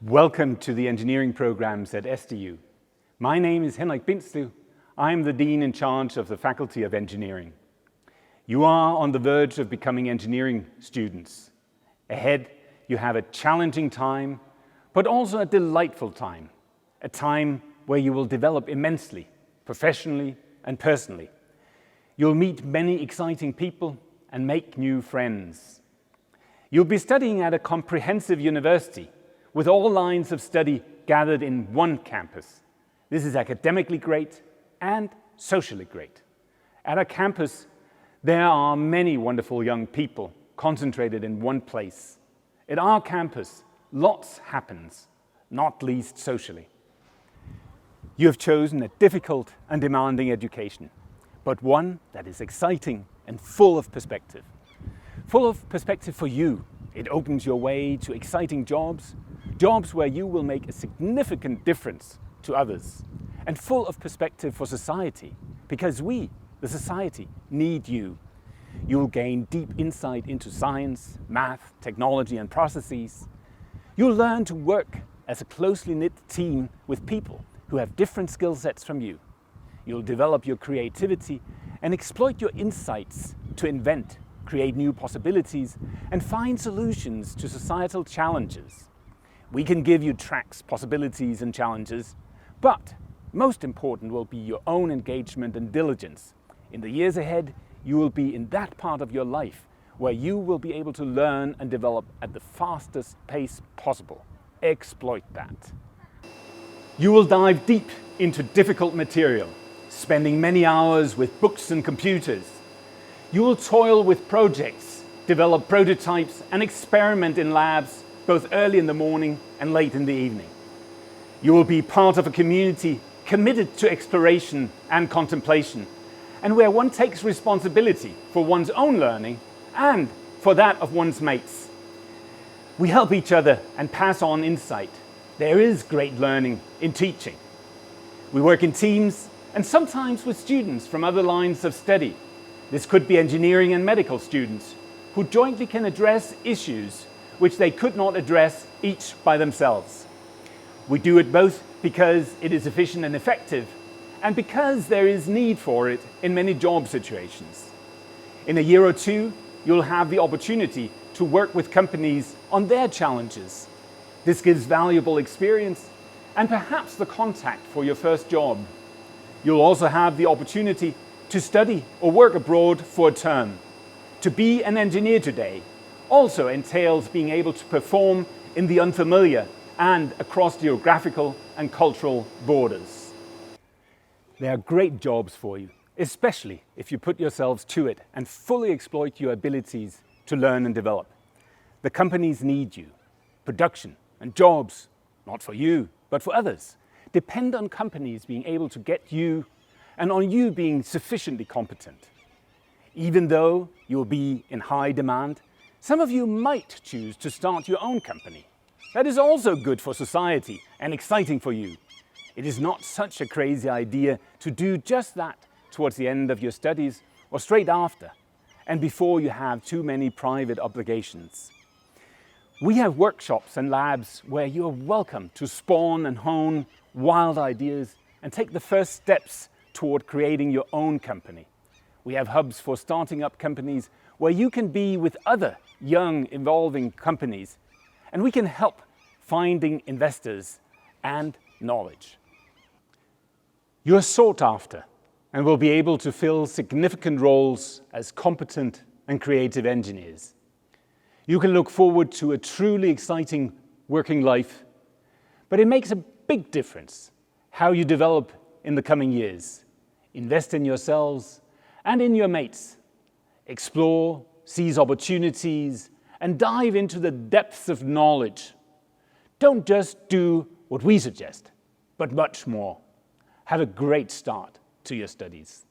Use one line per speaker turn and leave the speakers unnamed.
Welcome to the engineering programs at SDU. My name is Henrik Bindslev. I am the Dean in charge of the Faculty of Engineering. You are on the verge of becoming engineering students. Ahead, you have a challenging time, but also a delightful time. A time where you will develop immensely, professionally and personally. You'll meet many exciting people and make new friends. You'll be studying at a comprehensive university with all lines of study gathered in one campus. This is academically great and socially great. At our campus, there are many wonderful young people concentrated in one place. At our campus, lots happens, not least socially. You have chosen a difficult and demanding education, but one that is exciting and full of perspective. Full of perspective for you. It opens your way to exciting jobs where you will make a significant difference to others, and full of perspective for society, because we, the society, need you. You'll gain deep insight into science, math, technology and processes. You'll learn to work as a closely knit team with people who have different skill sets from you. You'll develop your creativity and exploit your insights to invent, create new possibilities and find solutions to societal challenges. We can give you tracks, possibilities and challenges, but most important will be your own engagement and diligence. In the years ahead, you will be in that part of your life where you will be able to learn and develop at the fastest pace possible. Exploit that. You will dive deep into difficult material, spending many hours with books and computers. You will toil with projects, develop prototypes and experiment in labs both early in the morning and late in the evening. You will be part of a community committed to exploration and contemplation, and where one takes responsibility for one's own learning and for that of one's mates. We help each other and pass on insight. There is great learning in teaching. We work in teams and sometimes with students from other lines of study. This could be engineering and medical students who jointly can address issues which they could not address each by themselves. We do it both because it is efficient and effective, and because there is need for it in many job situations. In a year or two, you'll have the opportunity to work with companies on their challenges. This gives valuable experience and perhaps the contact for your first job. You'll also have the opportunity to study or work abroad for a term. To be an engineer today also entails being able to perform in the unfamiliar and across geographical and cultural borders. There are great jobs for you, especially if you put yourselves to it and fully exploit your abilities to learn and develop. The companies need you. Production and jobs, not for you, but for others, depend on companies being able to get you and on you being sufficiently competent. Even though you'll be in high demand, some of you might choose to start your own company. That is also good for society and exciting for you. It is not such a crazy idea to do just that towards the end of your studies or straight after, and before you have too many private obligations. We have workshops and labs where you are welcome to spawn and hone wild ideas and take the first steps toward creating your own company. We have hubs for starting up companies where you can be with other young, evolving companies, and we can help finding investors and knowledge. You are sought after and will be able to fill significant roles as competent and creative engineers. You can look forward to a truly exciting working life, but it makes a big difference how you develop in the coming years. Invest in yourselves and in your mates. Explore, seize opportunities, and dive into the depths of knowledge. Don't just do what we suggest, but much more. Have a great start to your studies.